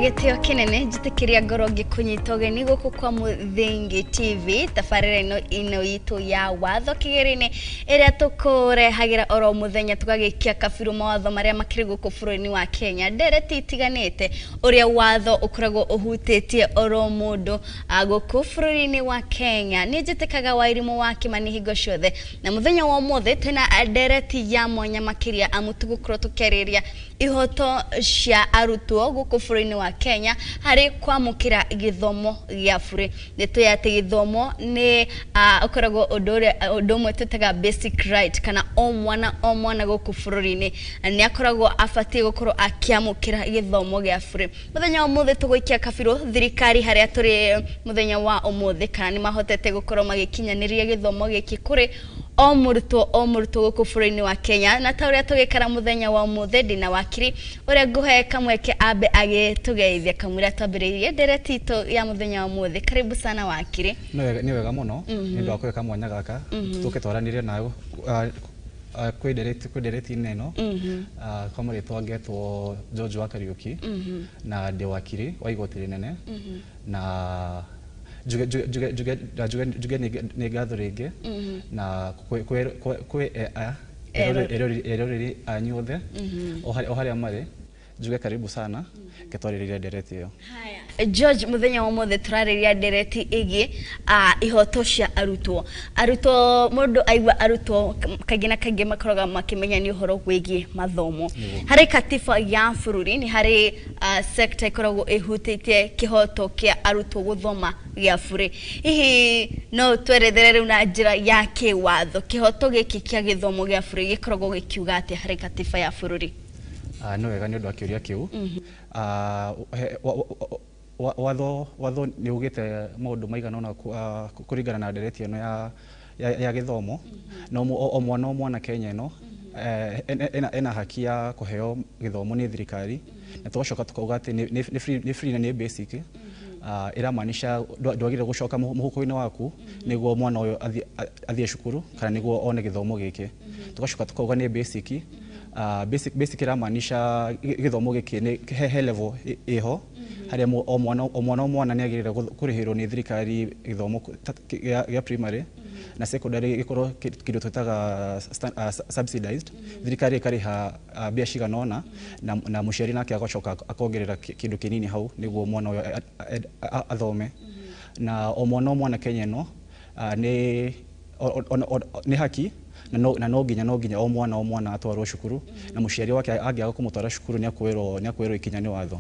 Gitio kinene jitikiria ngoro ngikunyita ugeni guku kwa Muthingi TV tafarira ino itu ya Watho Kigeri-Ini iria tukurehagira oro muthenya tugagikia kabiru mawatho maria makiri guku bururi-ini wa Kenya ndereti itiganite uria watho ukoragwo uhutitie oro mundu guku bururi-ini wa Kenya ni jitikaga wairimu wa kimani hingo ciothe na muthenya wa mothe twina ndereti ya mwanya makiria amutugukorwo tukeriria ihoto cia arutwo guku bururi-ini wa Kenya hari kwamukira githomo gia bure ndeto ya githomo ni ukoragwo undu tutaga basic right kana o mwana guku bururi-ini ni akoragwo afatie gukorwo akiamukira githomo gia bure muthenya wa mothe tugoikia kabiru thirikari haria turi muthenya wa omothe kana ni mahotete gukorwo magikinyaniria githomo giki kuri o murutwo guku bururi-ini wa Kenya na ta uria tugikara muthenya wa mothe dina wakiri uria nguhe kamweke abe agitugeithia kamwira twambiririe ndereti itu ya muthenya wa mothe karibu sana wakiri ni wega muno ni ndo akweka mwanya gaka tuke twaranirie nayo kwi ndereti neno kwa muritwa ngetwo George wa Kariuki na ndi wakiri wa igoti rinene na juga ni gatho ringi na kwe erori anyothe o haria mari juga karibu sana ketwaririria ndereti iyo. Haya George muthenya wa mothe turariria ndereti igi ihoto cia arutwo mundu aigwa arutwo kagina kage makoroga makimenya ni uhoro gwigie mathomo hari katiba ya bururi ni hari sector ikoragwo ihutitie kihoto kia arutwo guthoma gia bure hihi no twerethere na njira ya kiwatho kihoto giki kia githomo gia bure gikoragwo gikiuga ati hari katiba ya bururi no wega ni undu akiuria kiu watho ni ugite maundu maigana na kuringana na ndereti ino ya githomo no o mwana Kenya ino ena haki ya kuheo githomo ni thirikari na twacoka tukauga ati ni free na ni basic iramaanisha ndwagire gucoka muhuko-ini waku niguo mwana uyo athie cukuru kana niguo one githomo giki tugacoka tukauga ni basic basic iramaanisha githomo giki ni he level iho haria o mwana ni agirira kurihirwo ni thirikari githomo ya primary na secondary gikorwo kindu twitaga subsidized thirikari ikariha bia ciganona na muciari nake agacoka akongerera kindu kinini hau niguo mwana uyo athome na o mwana Kenya no ni haki na no nginya o mwana atwarwo cukuru na muciari wake angiaga kumutwara cukuru ni akwirwo ikinya watho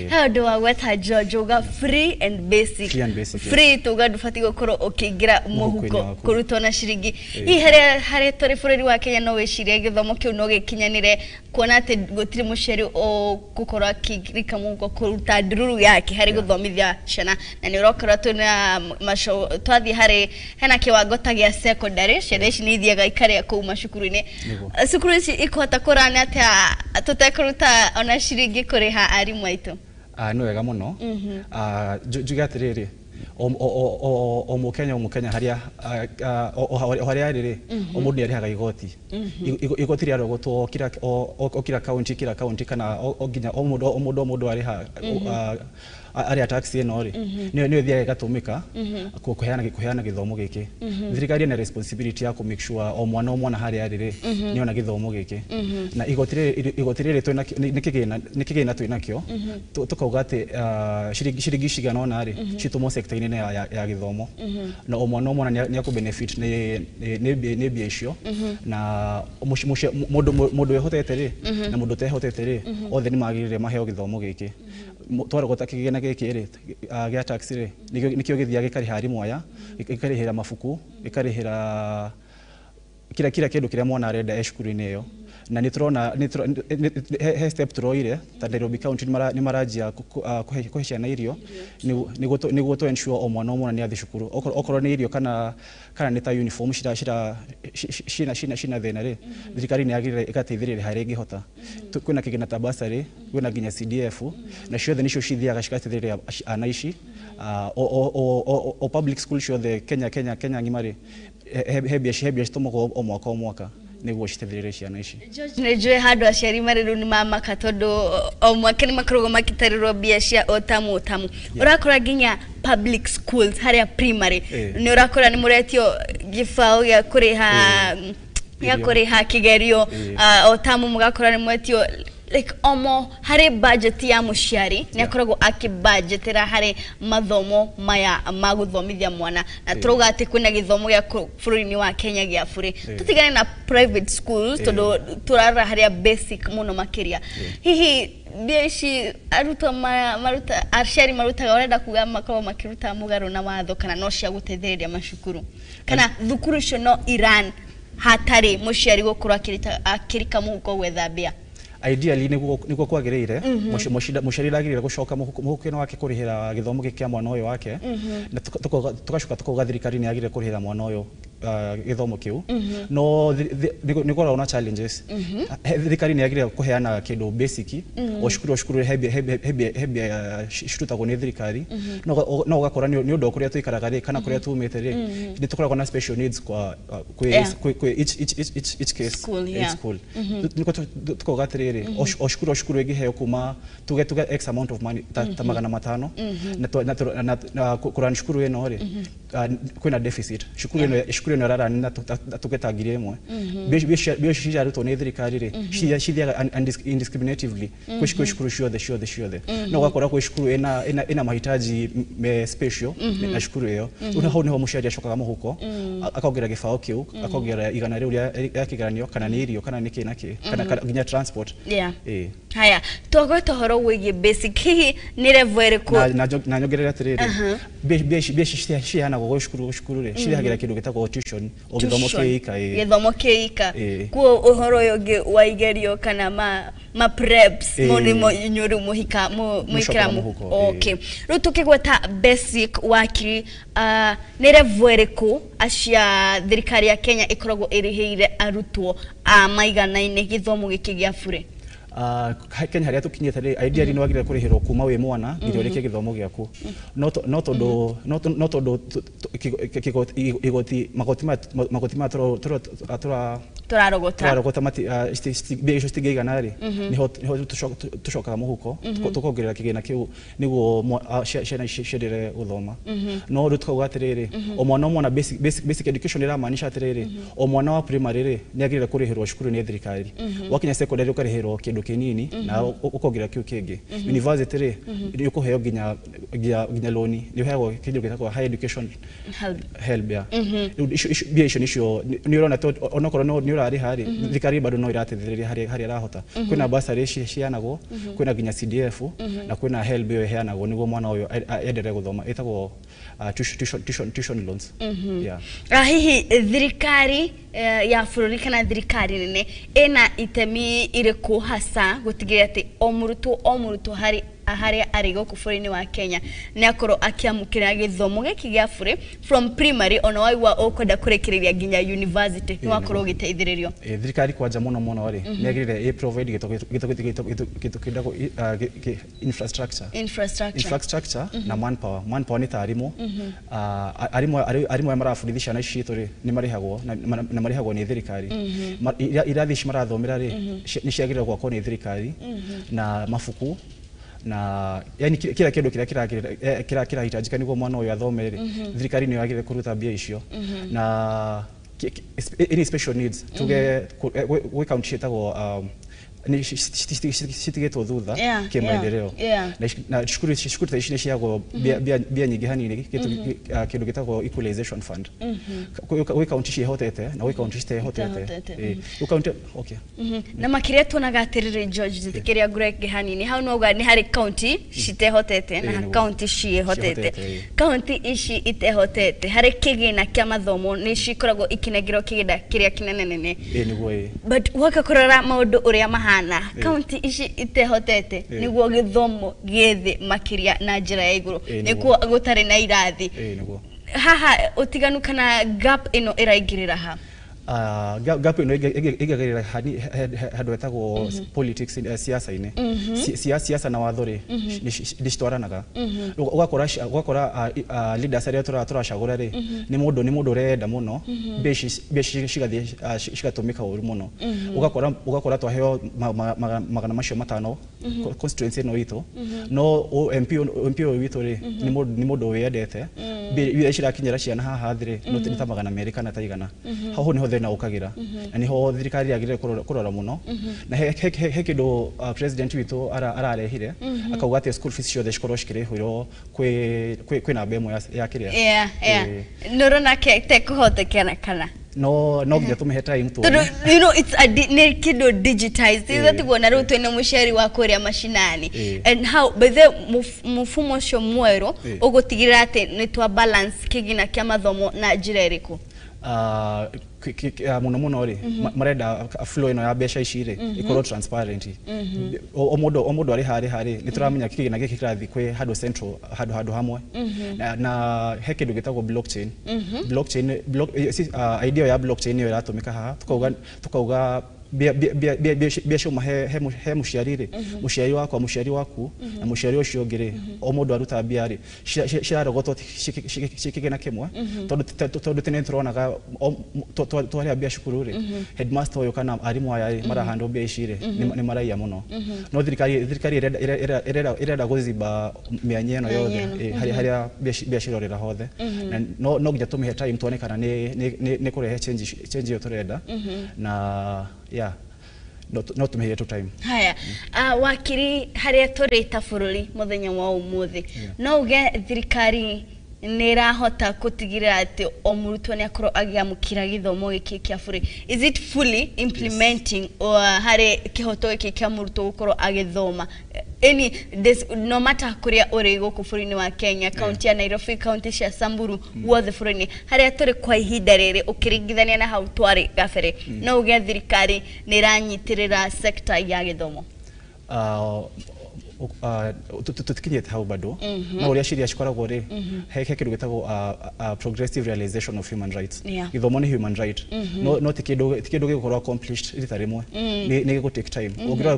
how do I weta George uga free and basic free tuga dufati gukorwo ukiingira muhuko kurutwo na ciringi hi hari turi bururi wa Kenya no wicirie githomo kiu no gikinyanire kuona ati gutiri muciari o gukorwo akirika muhuko kuruta ndururu yake hari guthomithia ciana na ni urokora tuna masho twathi hari hena kiwango ta gia secondary ciana ici ni ithiaga ikaria kuu macukuru-ini cukuru ici ikuhota kurana atia tutekuruta ona ciringi kuriha arimu aitu no wega muno njuge atiriri o mukenya haria haria riri o mundu arihaga igoti ria rogotwo kira county kana nginya o mundu ariha aria taxi ino ri ni thia igatumika kuheana githomo giki thirikari na responsibility ya ku make sure o mwana haria riri ni ona githomo giki na igoti riri twina nikigina twinakio tukauga ati ciringi cigana ona ri citumo sector ine ya githomo na o mwana ni aku benefit ni bia icio na mundu ehotete ri na mundu tehotete ri othe ni magirire maheo githomo giki twarogota kigena giki ri gia taxi ri nikio githia gikari harimu aya ikarihira mafuku ikarihira kila kindu kiria mwana arenda cukuru-ini iyo na niturona he step turoire ta Nairobi County ni marajia kuhe ciana irio niguo to ensure o mwana ni athi cukuru okoro ni irio kana ni ta uniform shina thina ri thirikari ni yagire ikateithirire hari ngihota kwina kigina ta basari kwina ginya CDF na ciothe nicio cithiaga cikateithirire ana ici o public school ciothe Kenya ngimari hebia citomago o mwaka niguo citeithirire ciana ici nijue handu aciari mariru ni mamaka tondu o mwaka ni makoragwo makitarirwo mbia cia otamu urakora ginya public schools haria primary ni urakora ni muretio gifao ya kuriha kigerio otamu mugakora ni mwetio like omo hari budget ya muciari ni akoragwo akibudgetera hari mathomo maya maguthomithia mwana na turuga ati kwina githomo gya bururi-ini wa Kenya gya bure tutigane na private schools tondu turara hari basic muno makiria hihi biashi Arutwo maruta aciari marutaga urenda kuga makorwo makiruta mugaro na watho kana no cia guteithĩrĩria macukuru kana thukuru cio no Iran hatari muciari gukura akirika muhuko gwetha mbia ideally niguo kwagirire muciari agirire gucoka muhukino wake kurihira githomo kia mwana uyu wake na tugacuka tukoga thirikari ni agirire kurihira mwana uyu githomo kiu no nigora ona challenges thirikari ni agirire kuheana kindu basic o cukuru hebia shurutagwo ni thirikari no ugakora ni undu kuria tuikaraga ri kana kuria tumite ri ni tukoragwo na special needs kwa each case school niko tukoga o shukuru igiheo kuma tuge x amount of money ta 500 na kurani shukuru eno ri kwina deficit shukuru eno rara na tugetagire imwe bio cia Arutwo ni thirikari ri cithiaga indiscriminatively kwa shukuru ciothe no gakora kwa shukuru ina mahitaji special na shukuru iyo hau niho muciari acokaga muhuko akongera gifao kiu akongera igana riu ya kigaranio kana ni irio kana ni kinaki kana ginya transport haya togota horo wigi basic hihi ni level iriku na nyogerera atiriri bia ciana go shukuru ri cirihagira kindu gitagwo tuition o githomo kiika kuo uhoro yogi waigerio kana ma preps monimo inyuru muhika muikira okay ru tukigweta basic waki ni level iriku acia thirikari ya Kenya ikoragwo iriheire Arutwo maigana-ini githomo giki gia bure Kenya haria tukinyite ri ideally ni wagire kurihirwo kuma wi mwana nginya urike githomo giaku no tondu igoti magoti turarogota mati biacio stigigana ri niho tucokaga muhuko tukongerera kigina kiu niguo ciana ciendere guthoma no ru tukauga atiriri o mwana basic education ira maanisha atiriri o mwana wa primary ri ni agirire kurihirwo cukuru ni thirikari wakinya secondary ukarihirwo kindu kinini na ukongerera kiu kingi university ri ni ukuheo ginya loan ni uheo kindu gitagwo high education help ya biacio nicio ni urona onokorwo ni urari hari thirikari bado no irateithĩrĩria hari arahota kwina basari cianagwo kwina ginya CDF na kwina help yo heanagwo niguo mwana uyu endelee guthoma etagwo tuition loans hihi thirikari ya bururi kana thirikari nene ena itemi iriku hasa gutigira ati o murutwo hari arigo kufurini wa Kenya ni akoro akiamukira githomo giki gia bure from primary ona waiwa okwenda kurekereria ginya university ni wakoro giteithiririo thirikari kwanja muno ri ni agirire provide gito infrastructure na manpower ni tarimu arimu marafundisha na citu ri ni marihagwo ni thirikari irathi marathomera ri ni ciagirire gwakwo ni thirikari na mafuku na yani kila kindu kira hitajika niguo mwana uyu athomere thirikari ni yagire kuruta mbia icio na any special needs tuge we count shitagwo ni citigetwo thutha kimaendeleo na shukuru ici ciago bia nyingi hanini kindu gitagwo equalization fund gwi county cihotete na gwi county citehotete county okay na makiria tuonaga atiriri George thitikiria ngurenge hanini hau no ga ni hari county citehotete na county cihotete county ici itehotete hari kigina kia mathomo ni cikoragwo ikinegiro kigida kiria kinenene but waka kurora maundu uria mahana county ici itehotete niguo githomo githi makiria na njira ya iguru nikuo gutari na irathi haha utiganu kana gap ino iraingirira ha gap ino igagirira handu etagwo politics siasa-ini siasa na wathori ndicitwaranaga ugakora leaders aria turacagura ri ni mundu urenda muno mbeca cigathie cigatumika uru muno ugakora twaheo magana macio matano constituency no itu no MP witu ri ni mundu wendete mbeca cirakinyira ciana haha thiri no tinita magana meri kana taigana haho niho na ukagira na niho thirikari yagire kurora muno na he kindu president witu ararehire akauga ati school fees ciothe cikorwo cikirihirwo kwi namba imwe ya kiria norona te kuhotekana kana no nginya tumehe time tu you know it's a kindu digitized that gona ru twene musheri wa kuria mashinani and how by the mufumo cio mwero ugutigirira ati ni twa balance kigina kia mathomo na njira iriku muno ri marenda flow ino ya besha icire ikorwo transparent omodo ari hari nituramenya kigina giki kirathi kwe hado central hado hamwe na he kindu gitagwo blockchain idea ya blockchain yo iratumika haha tukauga bia cio he muciarire muciari waku na muciari ucio ngiri o mundu aruta bia ri cirarogotwo cikigena kimwe tondu tene turonaga twaria bia cukuru ri headmaster uyu kana arimu aya marahando bia icire ni maraia muno no thirikari irenda guziba mianya ino yothe haria bia cirorera hothe no nginya tumihe time tuonekana ni kurehe change yo turenda na no tumehe to time haya wakiri haria turita bururi muthenya wa umuthi no uge thirikari nirahota kutigirira ati omurutwo ni akoro agiamukira githomo giki kia buri is it fully implementing or hari kihoto giki kia murutwo gukoro agithoma any no matter kuria uri guku bururi wa Kenya county ya Nairobi county cia Samburu wothe bururi haria turi kwa ihinda riri ukiringithania na hau twari gabere no uge thirikari niranyitirira sector ya githomo tutikinyete hau bado na uria ciria cikoragwo ri he kindu gitagwo progressive realization of human rights githomo ni human right no tikindu gikorwo accomplished rita rimwe ni gigo take time ugira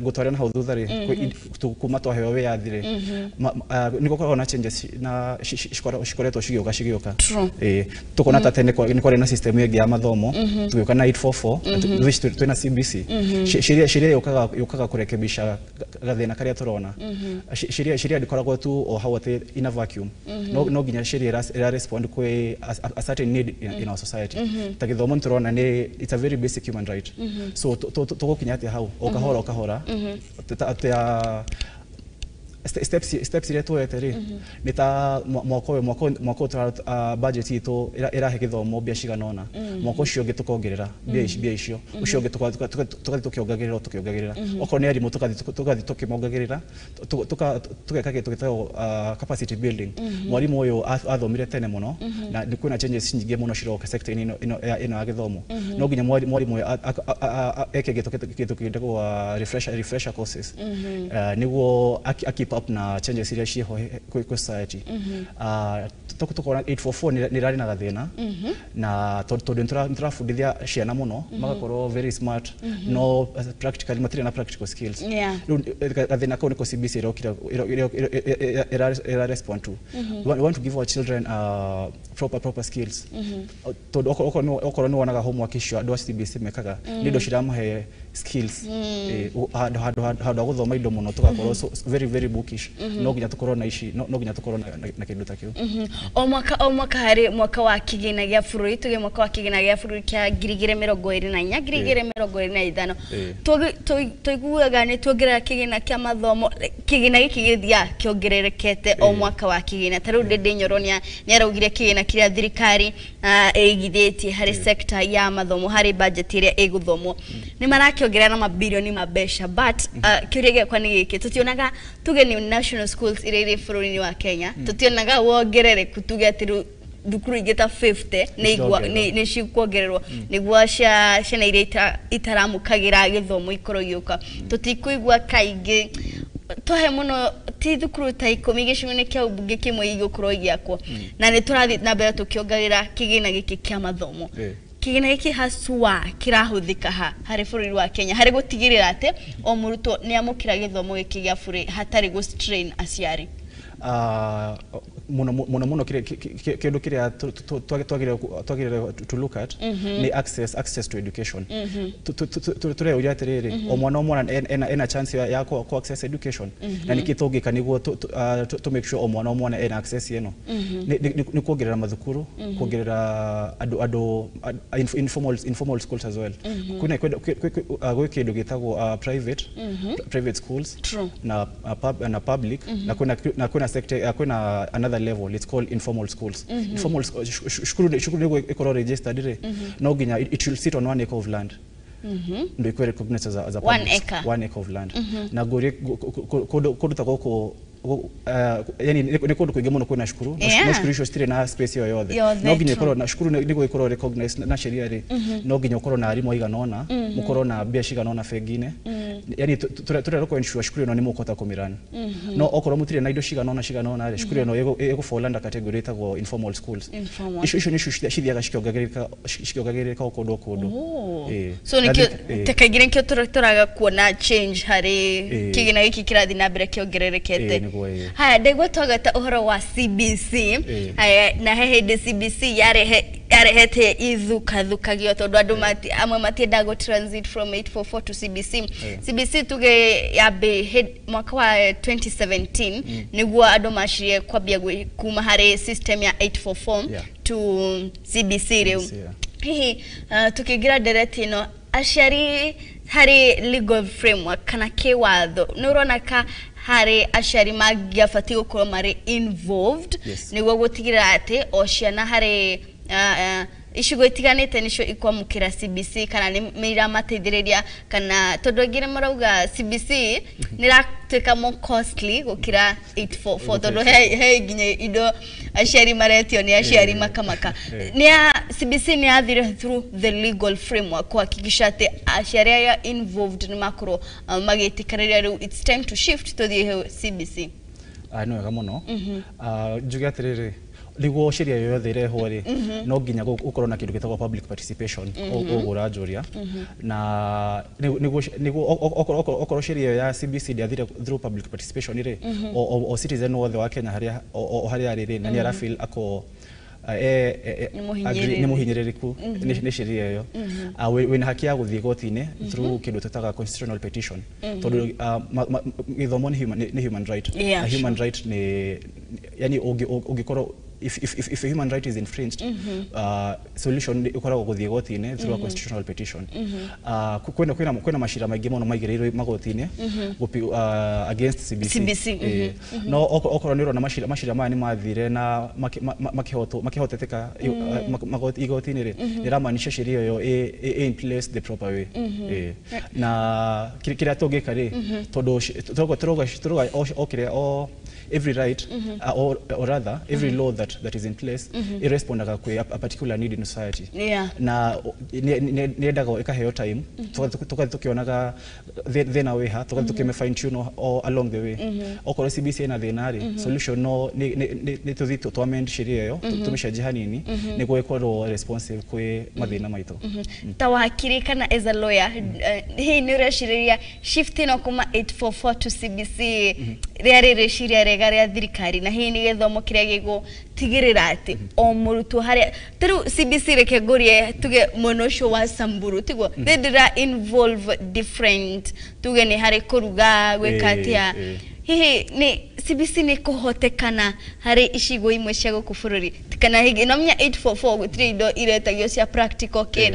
gutwarana hau thutha ri kuma twaheo we yathire ni gukorwo na changes na cikoretwo cigioka tukona tate ni kore na system yegi ya mathomo tugiuka na 844 twina CBC ciria yukaga kurekebisha thina karia turona sheria ndikoragwo tu o hawate in a vacuum no ginya sheria ira respond kwe a certain need in our society tagithomo turona ni it's a very basic human right so to kinyati hau okahora steps ile tueteri nita mwako budget itu irahe githomo bia ciganona mwako cio gitukongerera bia icio ucio tukiongerera okone ari mu tukathi tukimongagirira tukeka gitu gitao capacity building mwarimu uyu athomire tene muno na ni kuna changes nyingi muno ciroka sector ino ya githomo no ginya mwarimu eke gitu kitagwo refresher courses niguo keep up na changes iria ciho kwa society tukona 844 ni rari na gathina na tondu nturafundithia ciana muno magakorwo very smart no practically material na practical skills gathina ko niko CBC ira respond to we want to give our children proper skills to okoro no wanaga homework issue do CBC mekaga nido shiramuhe skills hado guthoma indo muno tugakorwo so very bookish no ginya tukorwo na ici no ginya tukorwo na kindu takio o mwaka hari mwaka wa kigina gya bururi tuge mwaka wa kigina gya bururi kya girigire 24 girigire 25 tuiguaga ni tuongerera kigina kya mathomo kigina giki githia kiongererekete o mwaka wa kigina taru ndende nyoronia ni araugire kigina kiria thirikari eigithĩtie hari sector ya mathomo hari budget iria iguthomwo ni marakiongerera mabilioni mabesha but kiuria kwa ni giki tutionaga tuge ni national schools iria bururi wa Kenya tutionaga wongerere kutuge ati dukuru igeta 50 ni cikuongererwa niguo ciana iria itaramukagira githomo ikoro gioka tutikuigua kaingi tohe muno ti thukuru ta 10 gicunye kia ubunge kimwe igukoro giakwo na ni turathi na mbere tukiongerera kigina giki kia mathomo kigina giki haswa kirahuthika hari bururi wa Kenya hari gutigirira ate o murutwo ni amukira githomo giki gia bururi hatari go strain aciari muno kindu kiria twagire to look at ni access to education ture uria atiriri o mwana ena chance ya ku access education na nikitogika niguo to make sure o mwana ena access yeno ni kuongerera mathukuru kuongerera ado informal schools as well kuna gwe kindu gitagwo private schools na public na kuna sector kuna another level, it's called informal schools. Informal shukuru ikoro registered dire no ginya it should sit on 1 acre of land. Ndio iko recognized as a 1 acre of land. Na gore kodo takoko yani ni kodo kuingia muno kuna shukuru no shukuru isho stire na space yoyothe no ginya ikoro na shukuru niko ikoro recognized na sheria ri no ginya ikoro na arimo iganona mukoro na bia shiganona fegine yani turero ko ensure shukuru no ni mukota kumirana no okoro mutire na ido shiganona shukuru no ego fall under category tago informal schools isho ni shithia shikiogagereka okodo so ni tekagire nkyo turaga kuona change hari kigina giki kirathi na mbere kiongererekete haya ndegwa twagata uhoro wa CBC haya na hehe CBC yarehete ithukathukagio tondu andu amwe matiendaga transit from 844 to CBC CBC tuge yabe mwaka wa 2017 niguo andu macirie kwambia kuma hari system ya 844 to CBC riu hihi tukigira dereti no aciari hari legal framework kana kiwatho nurona ka hari aciari magiafati gukorwo mari involved niguo gutigirira ati o ciana hari ishigo itiganite nicio ikwamukira CBC kana ni mira mateithiriria kana tondu ngire marauga CBC niratwika more costly gukira 844 tondu he nginya indo aciari maretio ni aciari makamaka ni CBC ni athire through the legal framework kuhakikisha ati aciari ya involved ni makro magitikariria riu it's time to shift to the CBC no wega muno njuge atiriri ligo sheria yoyothe ireho ri no nginya gukorwo na kindu gitagwo public participation ogurajuria na nigo okoro sheria ya CBC ndiathire through public participation ri o citizen wothe wa Kenya haria riri na ni ara feel ako ni muhinyiririku ni sheria yo wina haki ya guthie gotine through kindu tutaga constitutional petition tondu githomo ni human right a human right ni yani ogikoro if a human right is infringed solution ikoragwo guthie gotine through a constitutional petition kwena mashira maingi muno maigireirwo magotine against CBC no okoro niro na mashira maya ni mathire na makihoteteka igotine ri iramaanisha sheria yo in place the proper way na kira togeka ri todo troga okire every right or rather every law that is in place irrespondaga kwe a particular need in society na niendaga ikaheo time tukionaga then away ha tukime fine tune all along the way okoro CBC na thenari solution no ni tuthito to amend sheria yo tumishaje hanini ni gwekoro responsive kwe mathina maito tawakiri kana as a lawyer hii ni reshiria shifting okuma 844 to CBC riari reshiria riega ria thirikari na hihi ni githomo kiria gigo tigirira ati o murutwo haria taru CBC reke ngurie tuge monosho wa Samburu tigo they did involve different tuge ni hari kuruga gwekatia hihi ni CBC ni kuhotekana hari icigo imwe cia guku bururi kana higi nomnya 844 gutiri indo iretagio cia practical kid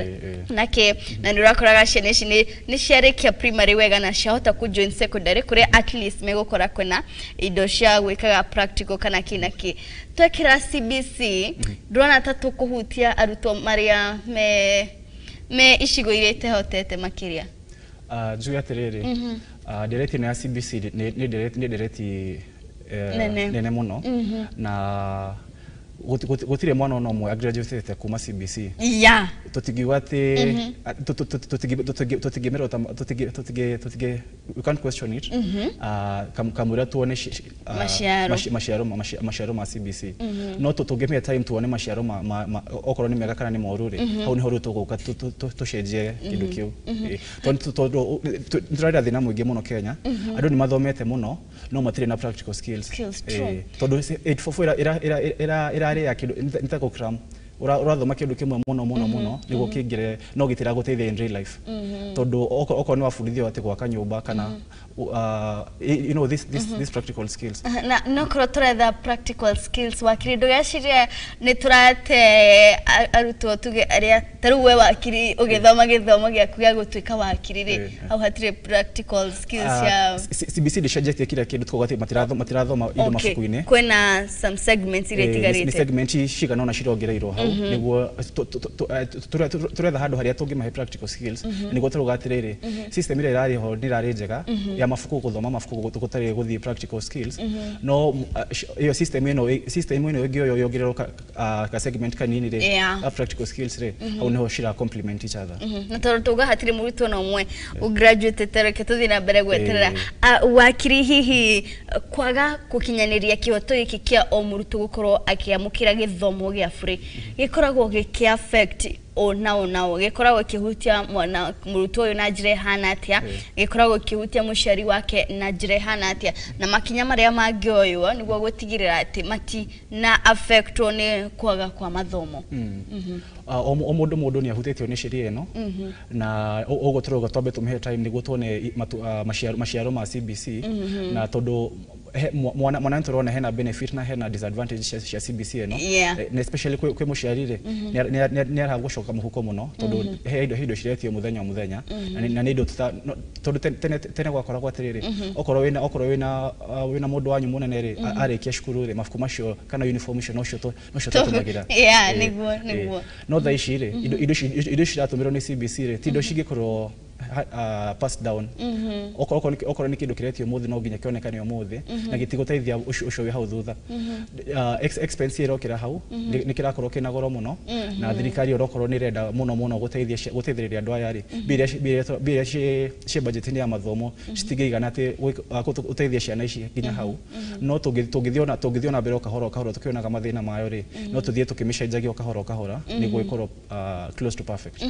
nake na ndirakoraga ciana ici ni ciarekia primary wega na ciahota ku join secondary kuria at least megukora kwena indo cia gwikaga practical kana kinaki twekira CBC ndrona tatu kuhutia arutwo maria me icigo irete hotete makiria juu atiriri direti na CBC ni direti nene muno na gutire mwana no mwe graduate kuma CBC yeah totigiwa ati totigimero totige we can't question it kamura tuone mashiaro ma CBC no totugemea time tuone mashiaro okoro ni mega kana ni morure au ni horu tuguka tushenje kindu kiu tondu ndirada thina mwingi muno Kenya andu ni mathomete muno no matire na practical skills tondu 844 ira ya kindu nitako cram urathoma kindu kimwe muno niguo kingire no gitira guteithia in real life tondu oko ni wafundithio ati gwaka nyumba kana you know this practical skills na no krotora the practical skills wakiri ndugashiria ni turate arutwo tuge aria taruwe wakiri ugithoma githomo giaku gya gutwika wakiri ri au hatire practical skills ya CBC de subject kila kindu twogati matirathoma indo mafuku-ini kwena some segments ile tigarite ni segment shigana na shirogereiro hau niguo turetha handu haria tungimahe practical skills niguo turugatiriri system ile irari ho ndirari njega ya mafuku guthoma mafuku gutari guthii practical skills no iyo system ino igio yogirero ka segment kanini ri practical skills ri au no shira complement each other na tuga hatire murutwo no mwe u graduate tereke tuthi na mbere gweterera wakiri hihi kwaga kukinyaniria kihoto iki kia o murutwo gukorwo akiamukira githomo gia free gikoragwo giki affect ona gikoragwo kihutia mwana murutwo uyu na njire hana atia gikoragwo kihutia muciari wake na njire hana atia na makinya maria mangioywo niguo gutigirira ati mati na affect ni kwaga kwa mathomo o mundu ni ahutitio ni sheria eno na ogo turoga twambe tumhe time niguo tuone maciaro ma CBC na tondu mwana nturona hena benefit na hena disadvantage cia CBC eno na especially kwe muciarire ni aragucoka muhuko muno tondu he indo ciretio muthenya na ni indo tondu tene gwakoragwo atiriri okoro wina mundu wanyu munene ri arikia cukuru ri mafuku macio kana uniform cio nocio tumagira niguo no tha ici ri indo ciratumirwo ni CBC ri ti indo cingikorwo pass down okoro ni kindu kiretio muthi no nginya kionekane umuthi na gitiguteithia ucio wi hau thutha expense iro kira hau ni kirakorwo kina goro muno na thirikari orokorwo ni renda muno guteithiriria andu aya ri biria ci budget ni ya mathomo citigigana ati uteithia ciana ici nginya hau no tungithiona mbere kahoro tukionaga mathina mayo ri no tuthie tukimishenjagia kahora niguo ikorwo close to perfect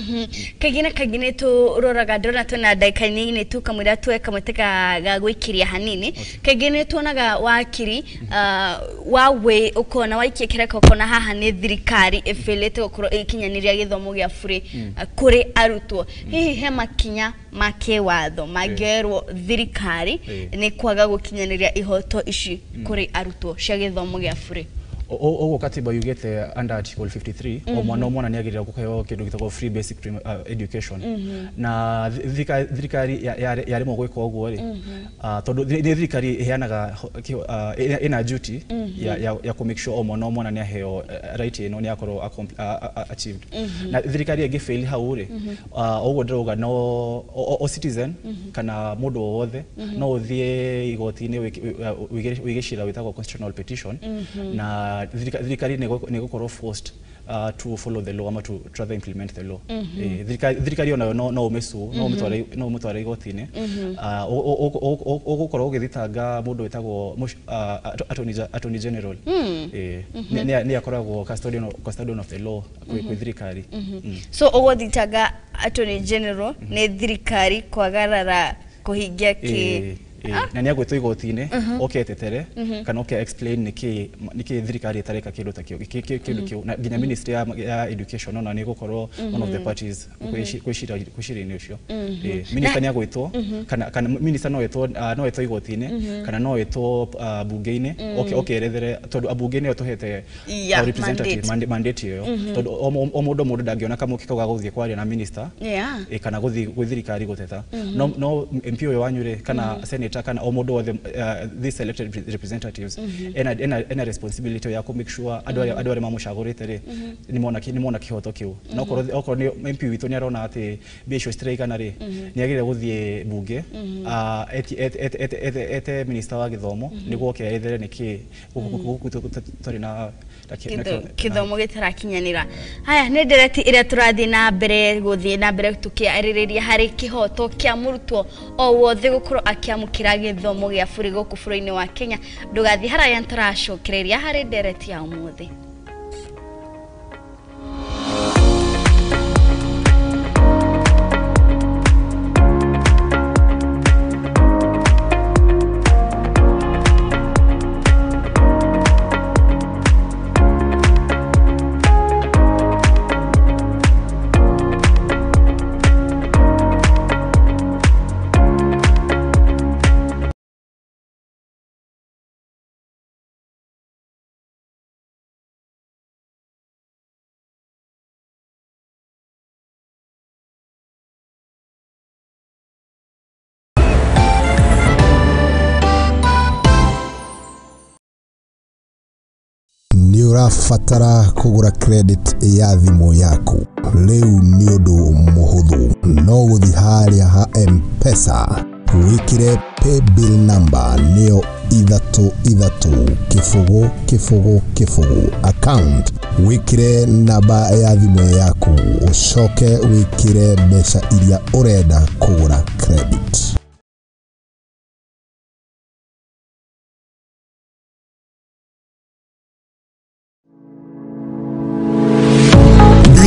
kagine tu roraga ndona tuna dakika nini tu kamwira tweka muteka ga gwikiria hanini kagine tuonaga wakiri wawe ukona waikie kireka ukona haha ni thirikari efilete okoro ikinyaniria githomo gia free kuri arutwo hihi he makinya make watho magerwo thirikari ni kwaga gukinyaniria ihoto ici kuri arutwo cia githomo gia free ogo katiba yugete under article 53 o mwana ni agirira kuheo kindu gitagwo free basic education na thirikari yari mo gwika ogwo ri tondu thirikari iheanaga ina duty ya ku make sure o mwana ni aheo right ino ni akorwo achieved na thirikari igifail hau ri ogwo ndiroga no o citizen kana mundu wothe no uthie igoti-ini wigishira witagwo constitutional petition na thirikari ni gukorwo forced to follow the law ama to try to implement the law thirikari ona no umesu no mutware igoti-ini ugukorwo ugithitanga mundu wetagwo attorney general ni akoragwo custodian of the law kwi thirikari so uguthitanga attorney general ni thirikari kwagarara kuhingia ki na nĩ agwĩtwo igoti-inĩ oke etetere kana oke explain nĩkĩ thirikari ĩtareka kĩndũ ta kĩu na nginya ministry ya education ona nĩ gũkorwo one of the parties kwĩcira-inĩ ũcio minister nĩ agwĩtwo kana minister no etwo igoti-inĩ kana no etwo bunge-inĩ oke erethere tondũ abunge nĩo tũhete representative mandate ĩyo tondũ o mũndũ ndangĩona kamũke kau ga gũthiĩ kwaria na minister kana gũthiĩ gwĩ thirikari gũteta no MP ũyũ wanyu kana senator kana o mũndũ wothe these elected representatives ena responsibility ya make sure andũ arĩa mamũcagũrĩte nĩ mona kĩhoto kĩu na okorwo nĩ MP witũ nĩ arona atĩ mbia icio citiraigana nĩ agĩrĩire gũthiĩ bunge ete minister wa gĩthomo nĩguo oke ethere nĩkĩ tũtarĩ na kithomo gitarakinyanira haya nĩ ndereti ĩrĩa tũrathiĩ na mbere gũthiĩ na mbere tũkĩarĩrĩria harĩ kĩhoto kĩa mũrutwo o wothe gũkorwo akĩamũkĩra gĩthomo gĩa bũrĩ gũkũ bũrũri-inĩ wa Kenya ndũgathiĩ haraya tũracokereria harĩ ndereti ya ũmũthĩ. Urafatara kugura credit ya thimũ yaku rĩu nĩ ũndũ mũhũthũ no gũthiĩ harĩa ha M-Pesa wĩkĩre paybill number nĩyo 33 account wĩkĩre namba ya thimũ yaku ucoke wĩkĩre mbeca iria ũrenda kugura credit.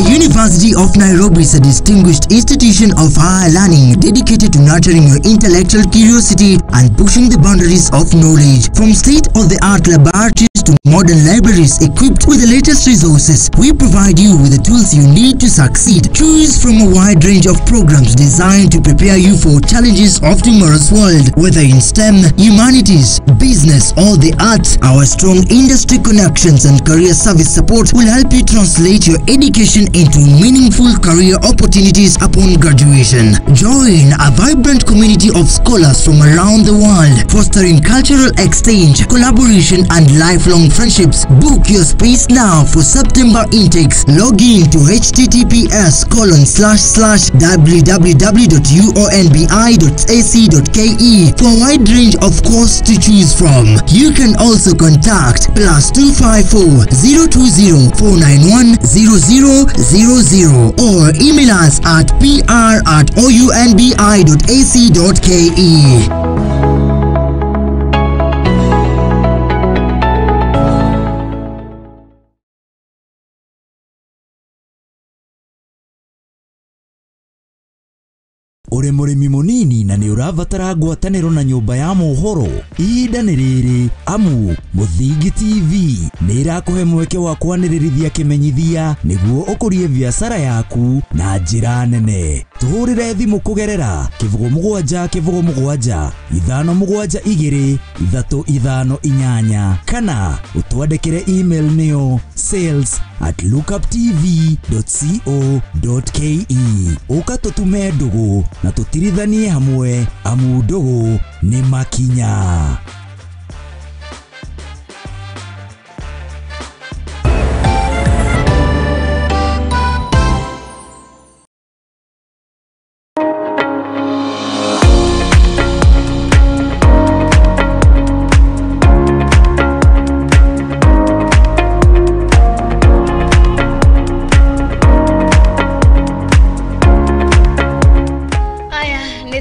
University of Nairobi is a distinguished institution of higher learning dedicated to nurturing your intellectual curiosity and pushing the boundaries of knowledge. From state-of-the-art laboratories to modern libraries equipped with the latest resources, we provide you with the tools you need to succeed. Choose from a wide range of programs designed to prepare you for challenges of tomorrow's world. Whether in STEM, humanities, business, or the arts, our strong industry connections and career service support will help you translate your education into meaningful career opportunities upon graduation. Join a vibrant community of scholars from around the world, fostering cultural exchange, collaboration, and lifelong friendships. Book your space now for September intakes. Log in to https://www.uonbi.ac.ke for a wide range of courses to choose from. You can also contact +254 020 491 0000 or email us at pr@ounbi.ac.ke. Uri murimi munini na ni urabatara ngwatanĩro na nyũmba ya mohoro ihinda nĩ rĩrĩ amu Muthingi TV nĩ ĩrakũhe mweke wa kwanĩrĩrithia kĩmenyithia nĩguo ũkũrie biacara yaku na njĩra nene. Tũhũrĩre thimũ kũgerera 0777 572 358 kana ũtwandĩkĩre email nĩyo sales@lookuptv.co.ke. Ũka tũtume ndũgũ na tũtirithanie hamwe amu ndũgũ nĩ makinya.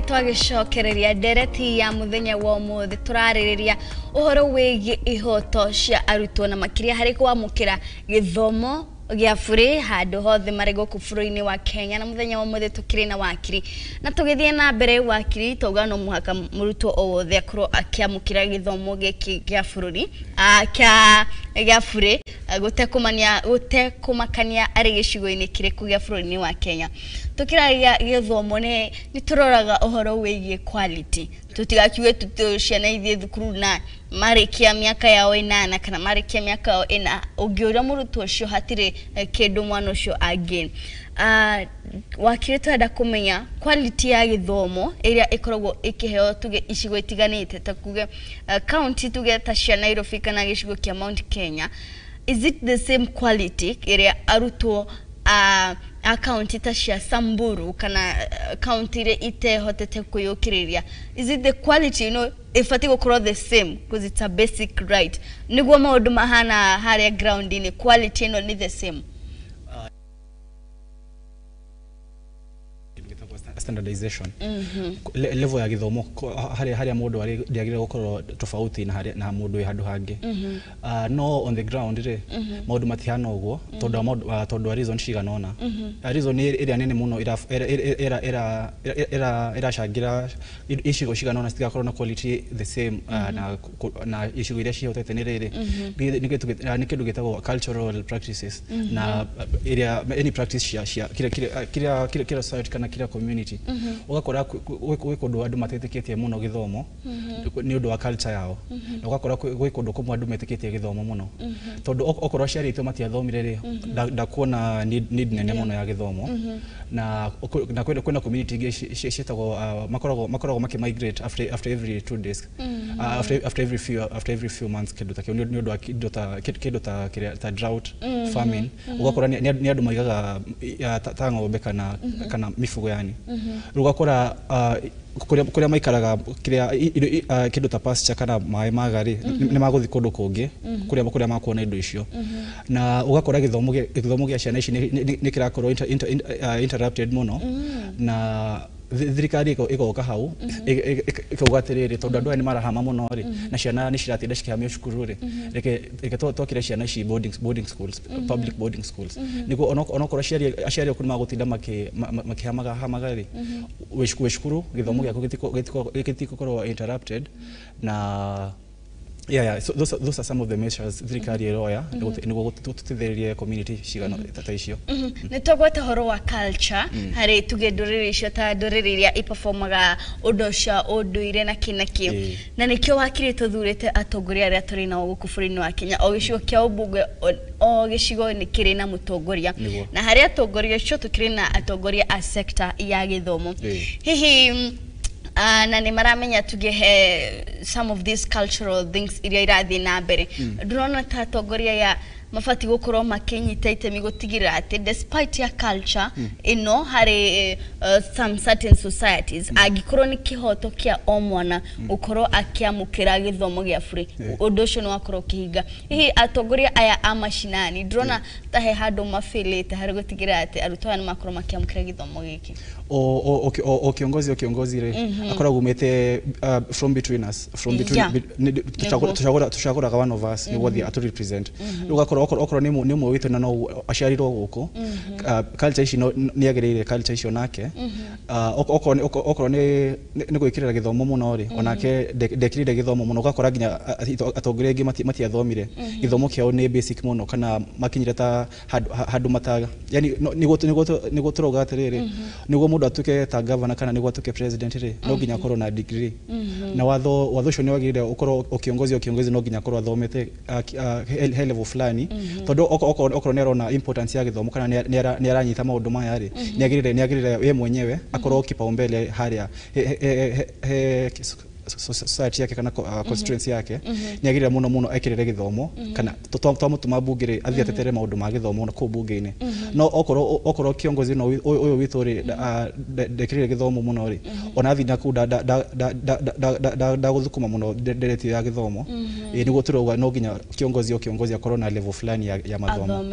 Twagicokereria ndereti ya muthenya wa ũmũthĩ turarĩrĩria ũhoro wĩgiĩ ihoto cia arutwo na makĩria harĩ kwamũkĩra gĩthomo gya bũrũri handũ hothe marĩ gũkũ bũrũri-inĩ wa Kenya na mũthenya wa mũthĩ tukiri na wakiri na tũgĩthiĩ na mbere wakiri tauga no mũhaka mũrutwo o wothe akorwo akĩamũkĩra gĩthomo gĩkĩ gĩa bũrũri gĩa bũrũri gũtekũmakania arĩ gĩcigo-inĩ kĩrĩkũ gĩa bũrũri-inĩ wa Kenya. Tukiragia gĩthomo nĩ tũroraga ũhoro wĩgiĩ quality, tutigakiuge ciana ithiĩ thukuru na marĩkia mĩaka yao 8 kana marĩkia mĩaka yao 4 ũngĩũria mũrutwo ũcio hatirĩ kĩndũ mwana ũcio again. Wakiri twenda kũmenya quality ya gĩthomo ĩrĩa ĩkoragwo ĩkĩheo tuge icigo itiganĩte ta kuge county tuge ta cia Nairobi kana gĩcigo kĩa Mount Kenya. Is it the same quality ĩrĩa arutwo county ta cia Samburu kana county ĩrĩa itehotete kwĩyũkĩrĩria? Is it the quality, you know, ifati gũkorwo the same because it's a basic right? Nĩguo maũndũ mahana harĩa ground in quality ĩno ni the same. Standardization level ya githomo haria mundu ari ndiagire gukorwo tofauti na mundu handu hangi no on the ground ri maundu matihana uguo tondu reason ciganona reason ĩrĩa nene muno ira shagira icigo ciganona citigakorwo na quality the same na icigo iria cihotete ni riri ni kindu gitagwo cultural practices na area any practice cia kira society kana kira community ugakora gwĩ kũndũ andũ matetĩkĩtie mũno gĩthomo nĩ ũndũ wa culture yao na ugakora gwĩ kũndũ kũmwe andũ metĩkĩtie gĩthomo mũno tondũ okorwo aciari aitũ matiathomire rĩ ndakuona need nene mũno ya gĩthomo na kwenda community ingĩ ciĩtagwo makoragwo makimigrate after every 2 days after every few months kĩndũ ta kĩu nĩ ũndũ wa kĩndũ ta drought famine ugakora nĩ andũ maigaga ta ng'ombe kana mifugo yani rugakora kuria maikaraga kindu ta pasture kana mai magari ni maguthi kundu kungi kuria makuona indo icio na ugakora githomo gĩa ciana ici ni kirakorwo interrupted muno na thirikari ĩgoka hau ĩkauga atĩrĩrĩ tondũ andũ aya nĩ marahama mũno rĩ na ciana nĩ ciratinda cikihamio cukuru rĩ reke twakire ciana ici boarding schools public boarding schools nĩguo onokorwo aciari aku nĩ magũtinda makĩhamaga rĩ wĩ cukuru gĩthomo gĩaku gĩtikukorwo interrupted na so those are some of the measures thirikari ĩroya nĩguo tũteithĩrĩrie community cigano ta icio. Nĩ tũgweta horo wa culture harĩ tuge ndũrĩrĩ icio ta ndũrĩrĩ iria iperformaga ũndũ cia ũndũire na kĩnakĩ na nĩkĩo wakiri tũthurĩte atongoria arĩa tũrĩ nao gũkũ bũrũri-inĩ wa Kenya o gĩcigo kĩa ũmbunge o gĩcigo nĩ kĩrĩ na mũtongoria na harĩ atongoria acio tũkĩrĩ na atongoria a sector ya gĩthomo hihi na nĩ maramenya tugehe some of these cultural things iria irathiĩ na mbere ndũrona ta atongoria ya mabati gũkorwo makinyita itemi gũtigĩrĩra atĩ despite ya culture ino harĩ some certain societies angĩkorwo nĩ kĩhoto kĩa o mwana gũkorwo akĩamũkĩra gĩthomo gĩa bũrũri ũndũ ũcio nĩ wakorwo ũkĩhinga. Hihi atongoria aya a mashinani ndũrona ta he handũ mafĩlĩte harĩ gũtigĩrĩra atĩ arutwo aya nĩ makorwo makĩamũkĩra gĩthomo gĩkĩ? O kiongozi rĩ akoragwo umete from between us tushaguraga one of us nĩguo thiĩ atu represent okorwo nĩ mwe witũ na no aciarirwo gũkũ culture ici nĩ agĩrĩire culture icio nake okorwo nĩ gwĩkĩrĩra gĩthomo mũno rĩ onake ndekĩrĩire gĩthomo mũno ugakora nginya atongoria aingĩ matiathomire gĩthomo kĩao nĩ basic mũno kana makinyire ta handũ mataga yani nĩguo tũrauga atĩrĩrĩ nĩguo mũndũ atuĩke ta governor kana nĩguo atuĩke president rĩ no nginya akorwo na degree na watho ũcio nĩ wagĩrĩire ũkorwo kiongozi no nginya akorwo athomete high level fulani tondu okorwo nĩ arona importance ya gĩthomo kana nĩ aranyita maũndũ maya rĩ nĩ agĩrĩire we mwenyewe akorwo kipaumbele harĩa society yake kana constituency yake ni agirira muno ekirire githomo kana twamutuma bungire athia tetere maundu ma githomo na ku bunge-ini no okoro kiongozi no uyu witu ri dekirire githomo muno ri ona athi na ku da guthukuma muno dereti ya githomo niguo turoga no nginya kiongozi akorwo na level fulani ya mathomo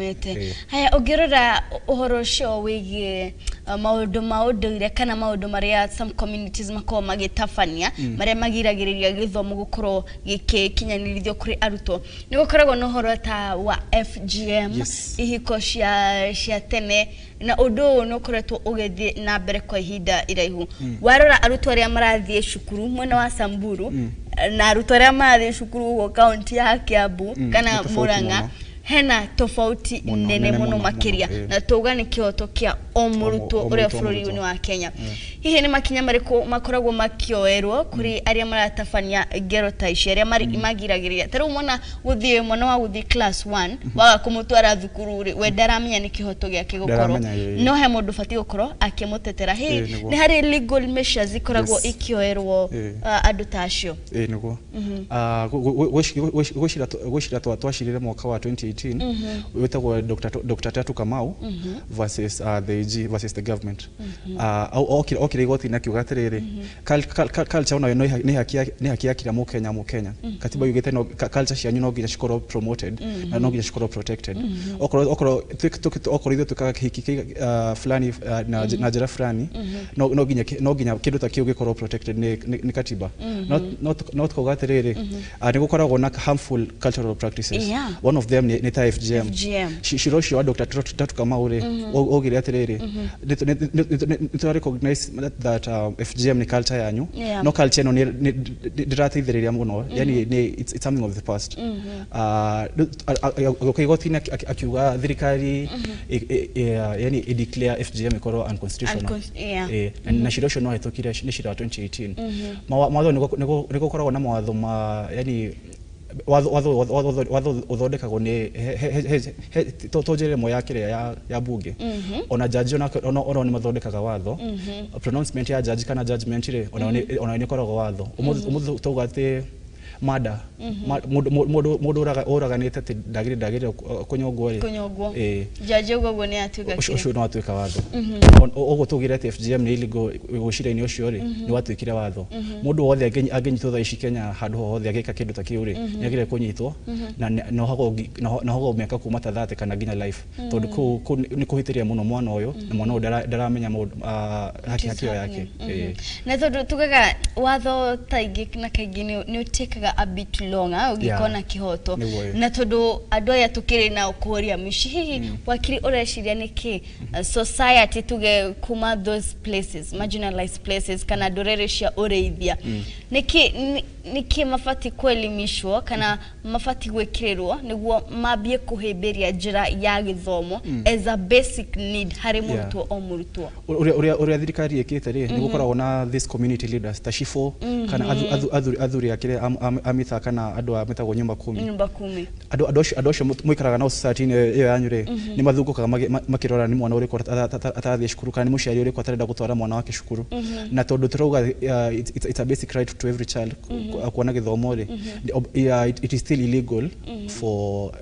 haya ugirora uhoro cio wigie maundu ire kana maundu maria some communities mako magitafania maria magiragiriria githomo gukorwo gikinyanirithio kuri arutwo ni gukoragwo no horo ta wa FGM ihiko cia tene na undu no koretwo ugethie na mbere kwa ihinda iraihu warora arutwo aria marathie cukuru mwena wa Samburu na arutwo aria marathie cukuru go county ya Kiambu kana Murang'a hena tofauti nene muno makiria na tuga ni Ihoto kia omurutwo uri bũrũri-inĩ wa Kenya hihi ni makinya mariko makoragwo makioerwo kuri aria maratafania ngero ta ici aria magiragiriria tero mwana guthie mwana wa guthie class 1 waga kumutwara thukuru ri we ndaramenya ni Ihoto giake gukorwo no he mundu fati gukorwo akimutetera hi ni hari legal measures ikoragwo ikioerwo andu tacio niguo gwishira twashirire mwaka wa 2018 wetagwo Dr. Tatu Kamau versus the AG versus the government okire igoti na kiuga atiriri culture ona ni haki ya kila mukenya katiba yugite no culture cianyu no nginya cikorwo promoted na no nginya cikorwo protected okoro ithu tukaga hiki fulani na jera fulani no nginya kindu ta kiu gikorwo protected ni katiba not kuuga atiriri ni gukoragwo na harmful cultural practices one of them ni ta FGM shirosho wa Dr. Tatu Kamau ri ogire atiriri to recognize that FGM ni culture yanyu no culture no ni dirateithiriria muno yani it's something of the past ukigoti akiuga thirikari yani declare FGM ikoro unconstitutional na shirosho no etokire ni shira 2018 mawatho niko koragwo na mawatho ma yani watho uthondekagwo ni tojere mo yakire ya bunge ona judge ona ni mathondekaga watho pronouncement ya judge kana judgment ire ona ni koragwo watho umuthi tugate mada mundu uraganite ati ndagire kunyongwo judge ugo ni atuika ucio no atuika watho ogo tugire ati FGM ni illegal gushira-ini ucio ri ni watuikire watho mundu wothe agenyitwo tha ici Kenya handu hothe ageka kindu ta kiu ri ni agire kunyitwo na no hago miaka kuma ta 30 kana nginya life tondu ni kuhitiria muno mwana uyu na mwana uyu ndaramenya haki yake na tondu tugaga watho taingi na kaingi ni utikaga a bit longer ugikona Ihoto na tondu andu aya tukiri na ukuria mishihi wakiri ureciria niki society tuge kuma those places marginalized places kana dorere cia ureithia niki mafati kuelimishwo kana mafati gwekirirwo niguo mambie kuhimbiria njira ya githomo as a basic need hari murutwo o murutwo uria thirikari ikite ri ni gukoragwo na this community leaders tashifo kana athuri akire amitha kana andu ametagwo nyumba 10 andu acio muikaraga na society iyo yanyu ri ni mathungukaga makirora ni mwana uri atathie cukuru kana ni muciari uri atarenda gutwara mwana wake cukuru na tondu turuga it's a basic right to every child kuona githomo ri it is still illegal for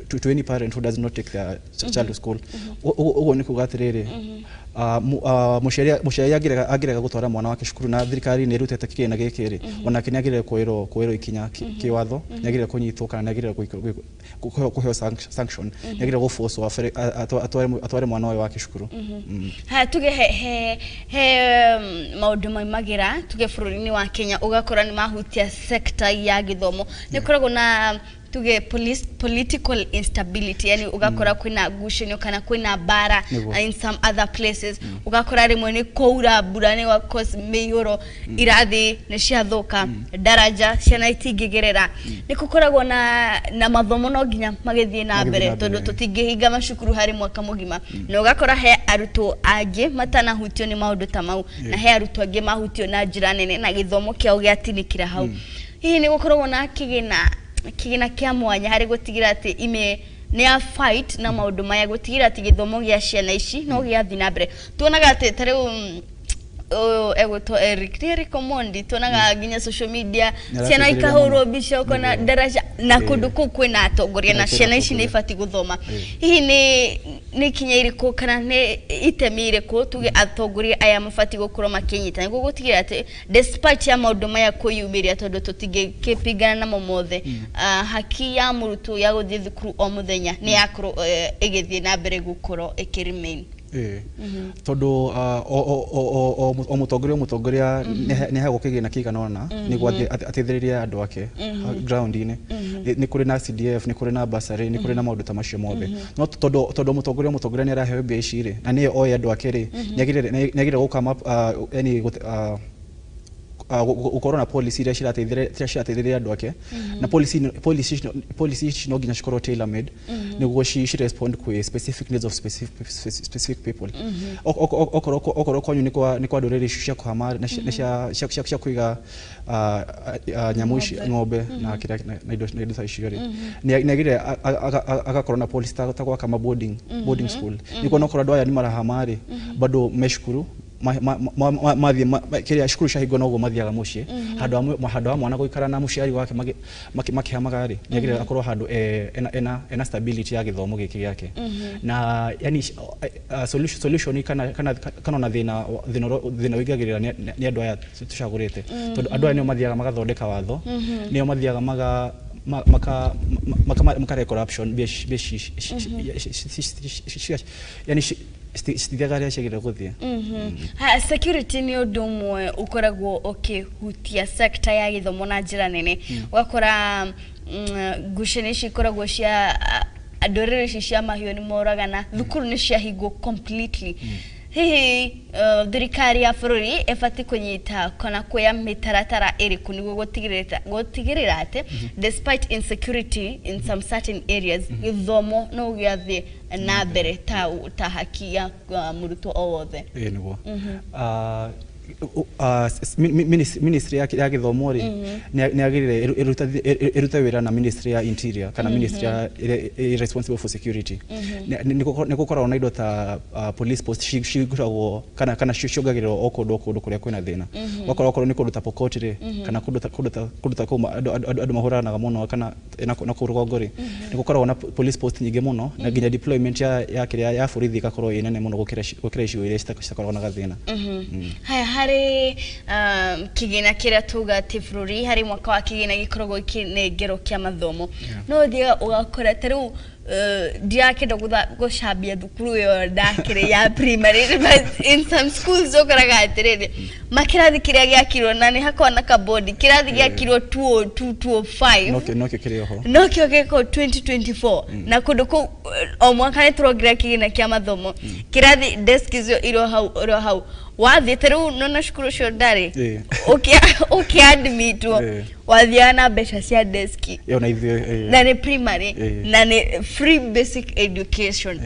to any parent who does not take their child to school ugo ni kugatiriri muciari agirega gutwara mwana wake cukuru na thirikari ni rutete kigina gikiri ona kinya agire kwiro ikinya kiwatho ni agire kunyitwo kana ni agire kuheo sanction ni agire guforce atware mwana wake cukuru ha tuge he maundu magira tuge bũrũri-inĩ wa Kenya ugakora ni mahutia sector ya githomo ni koragwo na tuge political instability yani ugakora kwina gushino kana kwina bara in some other places ugakora rimwe ni koura burane wa cause meyoro irathi ni ciathuka daraja ciana itingigerera ni kukoragwo na mathomo no nginya magithie na mbere tondu tutingihinga macukuru hari mwaka mugima no ugakora he arutwo angi matana hutio ni maundu ta mau na he arutwo angi mahutio na njira nene na githomo kiao giatinikira hau hihi ni gukoragwo na kigina kia mwanya hari gutigira ati ime ni a fight na maundu maya gutigira ati githomo gia ciana ici no giathi na mbere tuonaga ati tare egoto Eric Omondi tuonaga ginya social media ciana ikahurwo bica kona daraja na kundu kwina atongoria na ciana ici ni ifati guthoma hihi ni kinya iriku kana ni itemi iriku tuge atongoria aya mafati gukorwo makinyita niguo gutigira ati despite ya maundu maya kuyumiria tondu tutingikipigana na momothe haki ya murutwo ya guthie thukuru o muthenya ni yakorwo igithie na mbere gukorwo ikirimain tondu o mutongoria ni hago kigina kiganona niguo ateithiriria andu ake ground-ini ni kuri na CDF ni kuri na basari ni kuri na maundu ta macio mothe no tondu mutongoria ni araheo mbia ici ri na ni oya andu ake ri ni agire gukama yani ukorona policy iria cirateithĩrĩria andũ ake na policy no nginya cikorwo tailor made niguo ci respond kwi specific needs of specific people okorwo kwanyu ni kwa ndũrĩrĩ icio cia kuhama na cia kuiga nyamu ici ng'ombe na indo ta icio ri ni agire agakorwo na policy ta gwaka boarding school niguo nokorwo andũ aya ni marahama ri bado meshukuru kiria shukuru shahigo nogo mathiaga mucii handu mwana guikara na muciari wake makihamaga ri nigire akorwo handu ena stability ya githomo giki giake na yani solution kana na thina wigagirira ni andu aya tucagurite tondu andu aya nio mathiaga magathondeka watho nio mathiaga maka corruption yani stithagaria ciagire guthia security ni undu umwe ukoragwo ukihutia sector ya githomo na njira nene wakora ngucanio cikoragwo cia ndũrĩrĩ cia mahiũ ni moragana thukuru ni ciahingwo completely hihi thirikari ya bũrũri ĩbatiĩ kũnyita kana kuoya mĩtaratara ĩrĩkũ nĩguo gũtigĩrĩra atĩ despite insecurity in some certain areas gĩthomo no gĩathiĩ na mbere ta haki ya mũrutwo o wothe nĩguo ministry ya githomo ri ni agirire iruta wira na ministry ya interior kana ministry ya responsible for security ni gukora na indo ta police post shiguragwo kana shogagirwo okodo kuria kwina thina wakora ni kundu ta Pokot ri kana kundu ta kuma andu mahuranaga muno kana na kurugongori ni gukora na police post nyingi muno na ginya deployment ya borithi gakorwo inene muno gukira icio iria citakorwo na gathina hari kigina kiria tuga tifruri hari mwaka wa kigina gikoragwo kinengero kia mathomo no thia ugakora tariu ndiakenda gucambia thukuru yo ndakire ya primary but in some schools zokoraga atiriri makirathi kiria giakirwo na ni hakona kabodi kirathi giakirwo 205 no kio giko 2024 na kundu ku o mwaka ni turogira kigina kia mathomo kirathi desk icio iro hau wathi tariu nona shukuru cio ndari admitwo wathiana mbeca cia desk na ni primary na ni free basic education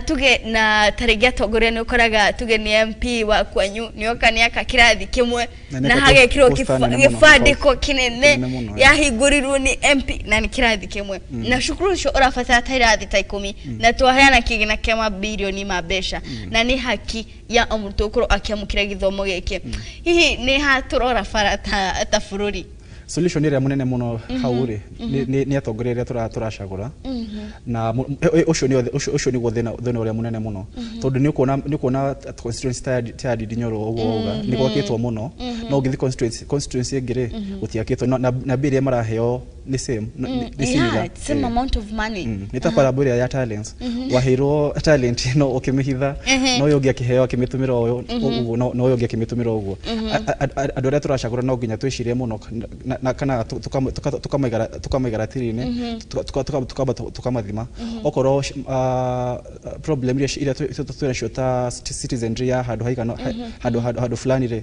tuge na tarigia tongoria ni ukoraga tuge ni MP wa kwanyu ni okania kakirathi kimwe na hage kiro gifandiko kinene yahingurirwo ni MP na ni kirathi kimwe na shukuru cio urafatara tairathi ta 10 na twaheana kigina kia mabilioni ma mbeca na ni haki ya omurto ukoro akiamukira githomo giki hihi ni haturora fara ta bururi solution ĩrĩa munene muno hauri ni atongoria iria turacagura na ucio ni thina ũrĩa munene muno tondu ni kuona constituency ta Dinyoro uguo ni gwakĩtwo muno no ngithi constituency ingire gutiakĩtwo na bill maraheo ni same same amount of money ni ta parabura ya talents wahirwo talent no ukimihitha no yogi akiheo akimitumira uguo no yogi akimitumira uguo andu aria turacagura no nginya twicirie muno na kana tukamegara tirine tukamathima okoro problem iria twinacio ta citizenry ya handu fulani ri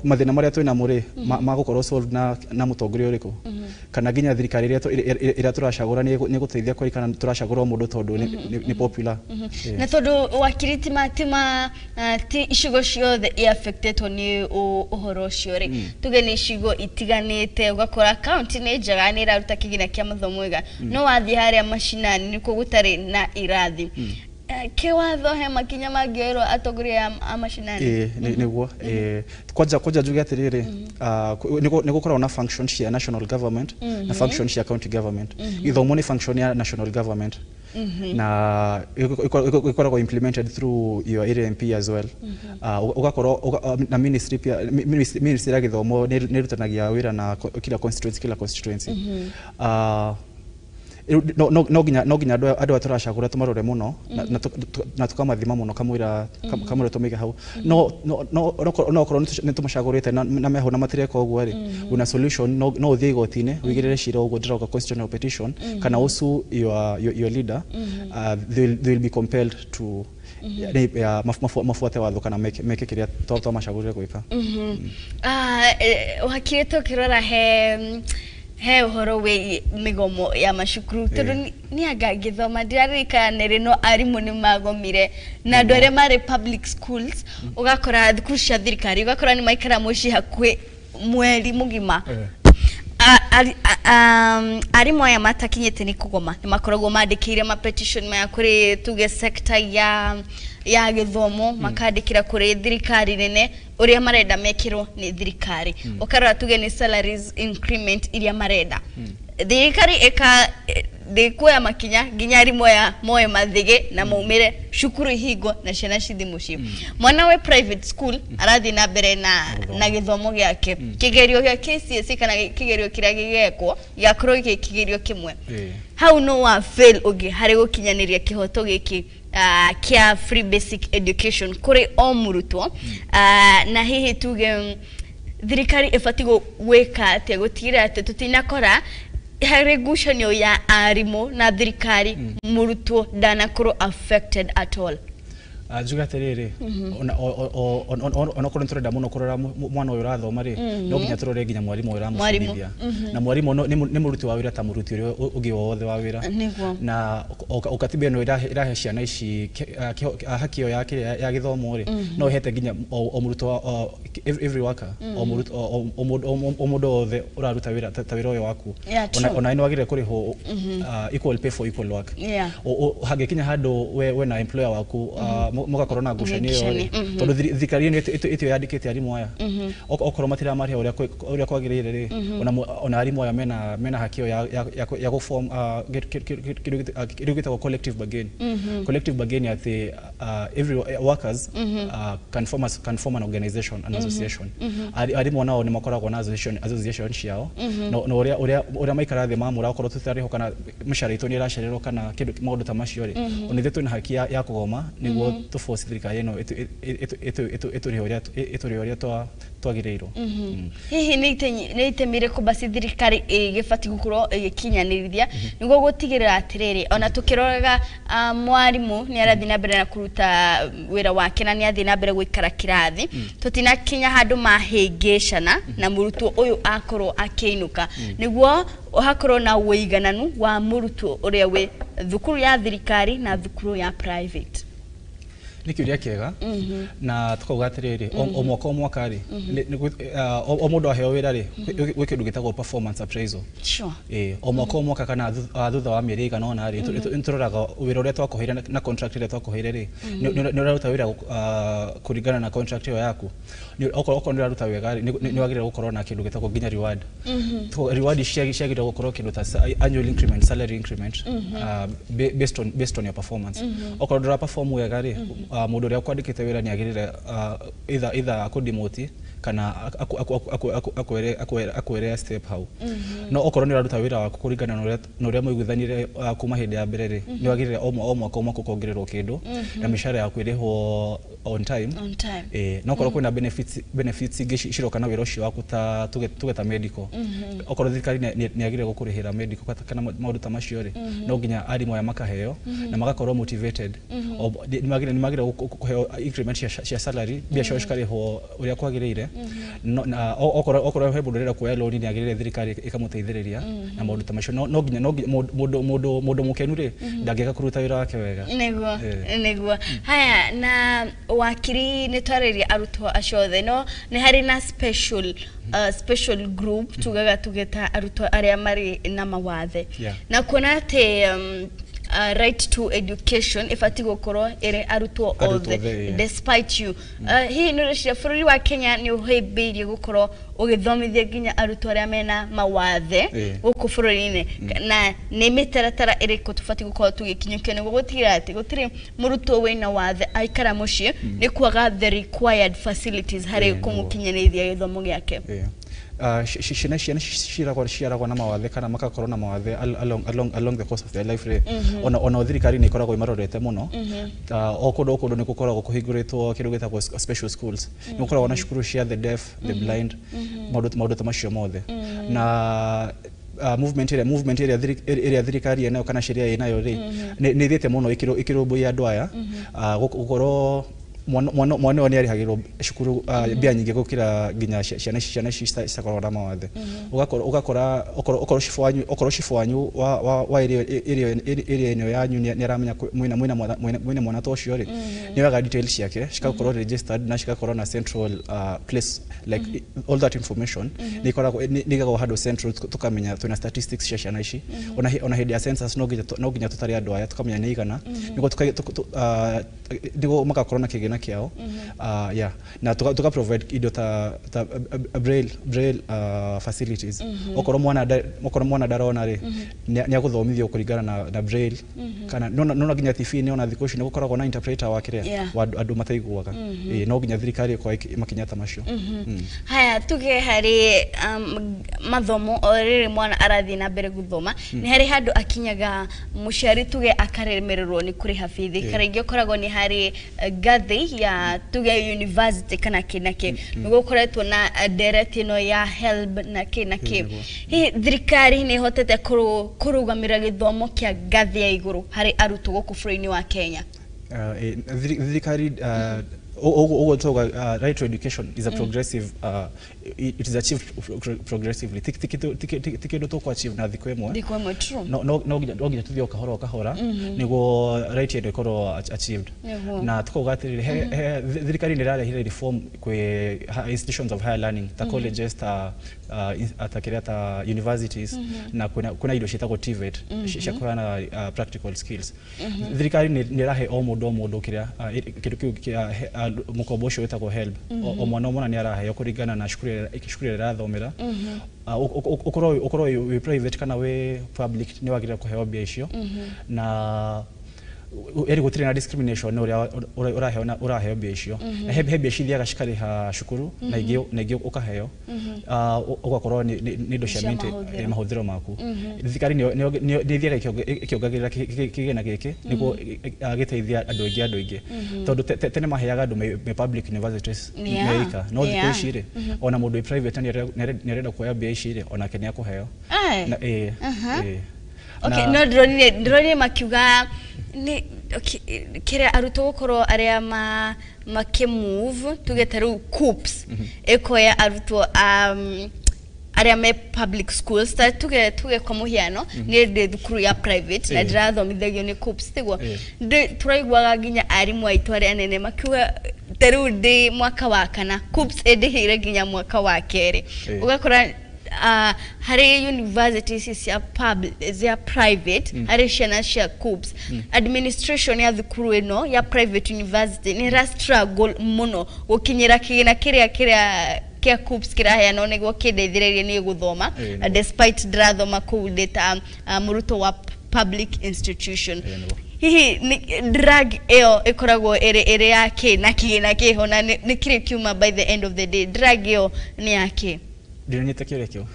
mathina maria twina muri magukorwo solved na mutongoria uriku kana nginya thirikari iria turacagura ni guteithia kuri kana turacagura mundu tondu ni popular na tondu wakiriti matima ti icigo ciothe affected ni uhoro cio ri tuge ni icigo itiganite ugakora county ni njega ni iraruta kigina kia mathomo wega no wathi haria mashinani ni kugutari na irathi kiwatho he makinya mangĩoerwo atongoria a mashinani niguo kwaja juge atiriri ni gukorwo na function cia national government na function cia county government githomo ni function ya national government na ikoragwo implemented through your area MP as well ugakorwo na ministry ya githomo ni rutanagia wira na kila constituency no ginya andu aturacagura tumarore muno na tukamathima muno kamwira tumige hau no korwo ni tumacagurite na meho na matireka uguo ri una solution no uthie igotine wigirire cira uguo ndiroga constitutional petition kana usu your leader they will be compelled to mafuate watho kana meke kiria to macagurire gwika wakire kirora he uhoro we migomo ya mashukuru tondu ni agagithoma ndirarika nerino arimu ni magomire na ndore mare public schools ugakora thukuru cia thirikari ugakora ni maikara muci hakwe mweri mugima arimu aya matakinyete ni kugoma ni makoragwo mandikire ma petition maya kuri tuge sector ya githomo makandikira kuri thirikari nene uria marenda mekirwo ni thirikari ukarora tuge ni salaries increment iria marenda thirikari ndikuya makinya ginya arimu ya moyo mathige na maumire shukuru higo na ciana cithi muci mwana we private school arathi na mbere na githomo giake kigerio gia KCSE kana kigerio kiria gigekwo giakorwo kigerio kimwe how no wa fail ugi hari gukinyaniria kihoto giki kia free basic education kuri o murutwo na hihi tuge thirikari ifatigo gwika ate gutira ate tutinakora hari gushanyo ya arimu na thirikari murutwo danakorwo affected at all juga terere ona korwo turenda muno kurora mwana uyu rathoma ri no ginya turore ginya mwarimu uyu ramuthithia na mwarimu ni muruti wa wira ta muruti uyu ugi wothe wa wira na ukatibia no irahe ciana ici hakio yake ya githomo ri no hete ginya o muruti wa every worker o mudo wothe uraruta wira ta wira uyu waku ona ino wagire kuriho equal pay for equal work hage kinya hando we na employer waku muga corona gucanio tondu thikari ni itio yandikite arimu aya okorwo matira maria uria kwagirire ri ona arimu aya mena hakio ya go form kirugita collective bargain at every workers can form an organization, an association arimu nao ni makoragwo na association ciao no uria maikara the mamura okorwo tutariho kana mishara itu ni racererwo kana kindu maundu ta macio ri onithe na haki ya kugoma niguo to force thirikari no eturia twagireirwo hihi ni itemire ko basi thirikari igifati gukorwo igikinyanirithia niguo gutigirira atiriri ona tukiroraga mwarimu ni arathi na mbere na kuruta wira wake na ni athi na mbere gwikara kirathi tutina kinya handu mahingicana na murutwo uyu akorwo akiinuka niguo hakorwo na uigananu wa murutwo uria we thukuru ya thirikari na thukuru ya private nikiuria kiega na tukauga atiriri o mwaka ri o mundu aheo wira ri gwikindu gitagwo performance appraisal o mwaka kana thutha wa mieri igana ona ri nturoraga wira uria twakuheire na contract ile twakuheire ri ni uraruta wira kuringana na contract iyo yaku okorwo ni uraruta wega ri ni wagire gukorwo na kindu gitagwo ginya reward reward ciagire gukorwo kindu ta annual increment, salary increment based on your performance okorwo ndura perform wega ri mundu ria kwandikite wira ni agirire either akudimoti kana akwere step how no okorwo ni uraruta wira waku kuringana no ria muiguthanire kuma hindi ya mbere ri ni wagirire o mwaka kuongererwo kindu na mishara yaku irihwo on time no okorwo kwina benefits igicoka na wira ucio waku ta tugeta medical okorwo thirikari ni agirire gukurihira medical kana maundu ta macio ri no ginya arimu ya makaheo na magakorwo motivated ni magire kuheo increment cia salary bia cio cikariho uria kwagirire okorwo he mundu rira kuoya loan ni agirire thirikari ikamuteithiriria na maundu ta macio no ginya mundu mukenu ri ndangeka kuruta wira wake wega niguo haya na wakiri ni twariria arutwo acothe no ni hari na special group tugeta arutwo aria mari na mawathe na kuona ate right to education ifati gukorwo ere arutwo othe despite you hii nurishia bururi wa Kenya ni uhebirie gukorwo ugithomithia ginya arutwo aria mena mawathe guku bururi-ini na ni mitaratara iriko tufati gukorwo tugikinyukia niguo gutira ati gutiri murutwo wina wathe aikara mucii ni kwaga the required facilities hari kumukinyanithia githomo giake ciaragwo na mawathe kana makakorwo na mawathe along the course of their life ona thirikari nĩ ikoragwo imarorete muno o kũndũ nĩ gũkoragwo kũhingũrĩtwo kĩndũ gĩtagwo special schools nĩ gũkoragwo na cukuru cia the deaf the blind maũndũ ta macio mothe na movement ĩrĩa thirikari nayo kana sheria inayo nĩ ithiĩte mũno ikĩrũmbũiya andũ aya gũkorwo mwana nĩ arĩhagĩrwo cukuru mbia nyingĩ gũkĩra nginya ciana citakoragwo na mawathe ugakora okorwo cibu wanyu wa area ino yanyu nĩ aramenya mwĩna mwana ta ũcio rĩ nĩ oyaga details ciake cikakorwo registered na cikakorwo na central place like all that information nĩ igagwo handũ central tukamenya twĩna statistics cia ciana ici ona hĩndĩ ya census no nginya tũtarĩ andũ aya tukamenya nĩ igana nĩguo magakorwo na kĩgĩna kiao na tuka provide indo ta braille facilities okorwo mwana darona ri ni aguthomithio kuringana na braille kana no nginya TV ni ona thikũ ici ni gukoragwo na interpreter wa kiria andu mataiguaga no nginya thirikari kwa makinyata macio haya tuge hari mathomo oriri mwana arathi na mbere guthoma ni hari handu akinyaga muciari tuge akaremererwo ni kuriha bithi karingi ukoragwo ni hari gathi ya tuge university kana kinake nigukoretwo na direct ino ya help na kinake hi thirikari ni hotete kurugamira githomo kia gathi ya iguru hari arutwo guku bũrũri-inĩ wa Kenya thirikari right to education is a progressive it is achieved progressively tikindo to achieve na thikũ ĩmwe true no nginya tuthio kahora niguo right ĩno ikorwo achieved na tukoga atĩrĩrĩ thirikari nĩ ĩrarehire reform kwĩ institutions of higher learning ta colleges ta universities na kuna indo ciĩtagwo TVET cia kuheana practical skills thirikari nĩ ĩrahe o mũndũ kĩrĩa kĩndũ kĩu kĩa mukombo ũcio wĩtagwo help o mwana nĩ araheo kũringana na cukuru ĩrĩa arathomera ukorwo wĩ private kana wĩ public nĩ wagĩrĩirwo kũheo mbia icio na eri gũtirĩ na discrimination ũrĩa ũraheo mbia icio he mbia cithiaga cikarĩha cukuru na ingĩ ũkaheo ũgakorwo nĩ indo cia mahũthĩro maku thirikari nĩ ithiaga ĩkĩongagĩrĩra kĩgĩna gĩkĩ nĩguo gĩteithia andũ aingĩ tondũ tene maheaga andũ me public universities meika no thikũ ici rĩ ona mũndũ wĩ private nĩ arenda kuoya mbia ici rĩ onake nĩ akũheo okay no ndĩronire makiuga ni kira arutwo gukorwo aria makimove tugete ru COOPs ekoya arutwo aria me public schools ta tuge kwa muhiano ni thukuru ya private na ndirathomithagio ni COOPs tiguo turaiguaga nginya arimũ aitũ aria anene makiuga teru ndi mwaka wa kana COOPs endihire nginya mwaka wa kerĩ ugakora hari universities ya private hari ciana cia COOPs administration ya thukuru ino ya private university ni struggle muno gukinyira kĩgĩna kĩrĩa kia COOPs kiraheanwo nĩguo kĩndeithĩrĩrie nĩ gũthoma despite ndirathoma kũu ndĩta mũrutwo wa public institution hihi drug ĩyo ĩkoragwo ĩrĩ yake na kĩgĩna kĩho na nĩ kĩrĩ kiuma by the end of the day drug ĩyo nĩ yake ndinanyita kĩrekio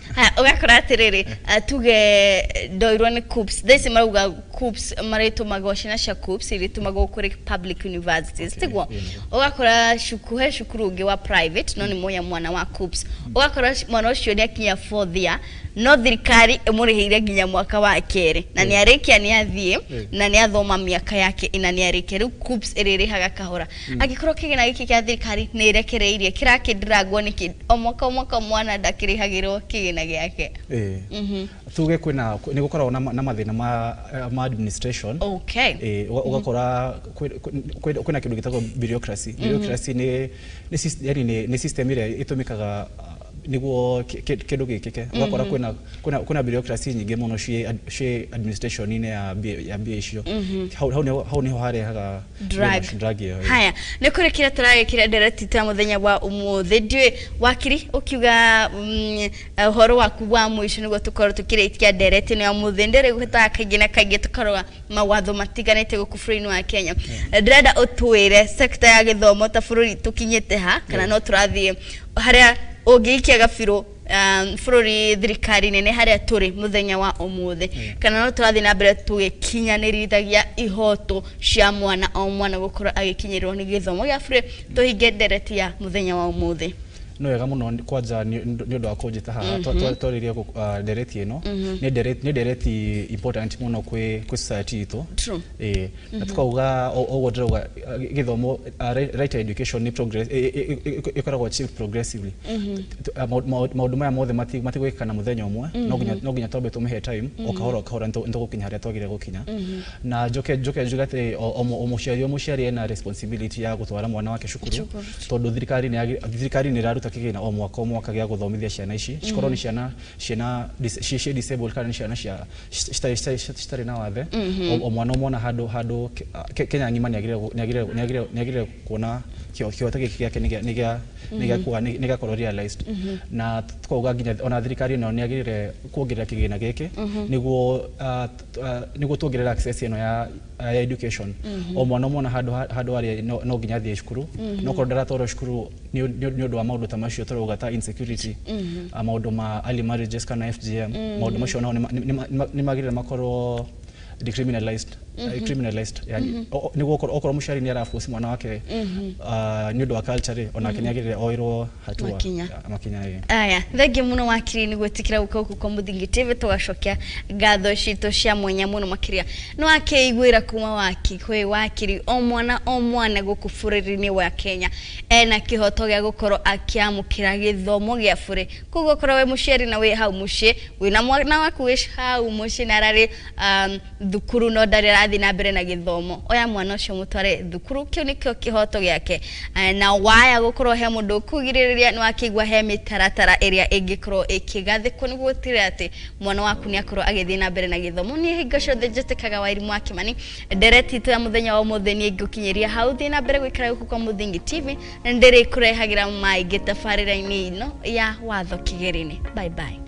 ugakora atĩrĩrĩ tuge ndoirwo nĩ COOPs thaici marauga COOPs marĩtũmagwo ciana cia COOPs irĩtũmagwo kũrĩ public universities tiguo ugakora he cukuru ũngĩ wa private no nĩ moya mwana wa COOPs ugakora mwana ũcio nĩ akinya 4th year no thirikari ĩmũrĩhĩire nginya mwaka wa kerĩ na nĩ arĩkia nĩ athiĩ na nĩ athoma mĩaka yake ina nĩ arĩkia rĩu COOPs ĩrĩrĩhaga kahora angĩkorwo kĩgĩna gĩkĩ kĩa thirikari nĩ ĩrekereirie kĩrakĩndiragwo nĩ o mwaka mwana ndakĩrĩhagĩrwo kĩgĩna gĩake tuge nĩ gũkoragwo na mathĩna ma administration ugakora kwĩna kĩndũ gĩtagwo bureaucracy nĩ system ĩrĩa ĩtũmĩkaga niguo kĩndũ gĩkĩke ugakora kwĩna bureaucracy nyingĩ mũno ciĩ administration-inĩ ya mbia icio hau niho harehaga drug ĩyo haya nĩ kũrĩ kĩrĩa tũragĩkĩra ndereti ta mũthenya wa ũmũthĩ ndiũĩ wakiri ũkiuga ũhoro waku wa mũico nĩguo tũkorwo tũkĩrĩkia ndereti ĩno ya ũmũthĩ ndĩrĩgũtaga kaingĩ na kaingĩ tũkarora mawatho matiganĩte gũkũ bũrũri-inĩ wa Kenya ndĩrenda ũtwĩre sector ya gĩthomo ta bũrũri tũkinyĩte ha kana no tũrathiĩ harĩa ũngĩikia gabiro bururi thirikari nene haria turi muthenya wa umuthi kana no turathi na mbere tugikinyanĩrithagia ihoto cia mwana o mwana gũkorwo agĩkinyĩrwo nĩ gĩthomo gĩa free tuhinge ndereti ya muthenya wa umuthi no wega muno kwanja ni undu wa kujita haha twariria ndereti ino ni ndereti important muno kwi society itu na tukauga ogo ndĩrauga gĩthomo right education ni progress ikoragwo achieved progressively maundu maya mothe matigwĩkana muthenya ũmwe no nginya twambe tũmĩhe time okahora nĩtũgũkinya harĩa twagĩrĩire gũkinya na njoke njuga atĩ o mũciari ena responsibility ya gũtwara mwana wake cukuru tondũ thirikari nĩ ĩraruta kigina o mwaka gĩa gũthomithia ciana ici cikorwo ni ciana disabled kana ciana citarĩ na wathe o mwana handũ Kenya ngima nĩagĩrĩire kuona kĩhoto gĩkĩ gĩake nĩ gĩakorwo realized na tukauga nginya ona thirikari ĩno nĩagĩrĩire kuongerera kĩgĩna gĩkĩ nĩguo tuongerera access ĩno ya education o mwana handũ harĩa no nginya athiĩ cukuru no korwo ndaratwarwo cukuru nĩ ũndũ wa maũndũ ta macio tũrauga ta insecurity maũndũ ma early marriages kana FGM maũndũ macio nao nĩ magĩrĩire makorwo decriminalized yani niguo okorwo muciari ni araforce mwana wake ni undu wa culture ona kiniagirire oirwo hatua makinya aya thegi muno wakiri ni gwetikira guka kwa Muthingi TV tugacokia ngatho citu cia mwanya muno makiria no akeiguira kuma waki kwi wakiri o mwana guku bururi-ini wa Kenya ena kihoto gya gukorwo akiamukira githomo gya bure kugo korwo we muciari na we hau mucie wina mwana waku we hau mucie narari thukuru no ndarira na mbere na githomo oya mwana ucio mutware thukuru kio nikio kihoto giake na waya gukorwo he mundu kugiririria ni wakigwa he mitaratara iria ingikorwo ikigathiko niguo tire ati mwana waku ni akorwo agithii na mbere na githomo ni hingo ciothe njitikaga Wairimu wa Kimani ndereti tu ya muthenya wa umuthi ni ngukinyiria hau thi na mbere gwikara guku kwa Muthingi TV ndiri kurehagira maingi tabarira-ini ino ya Watho Kigeri-Ini bye bye.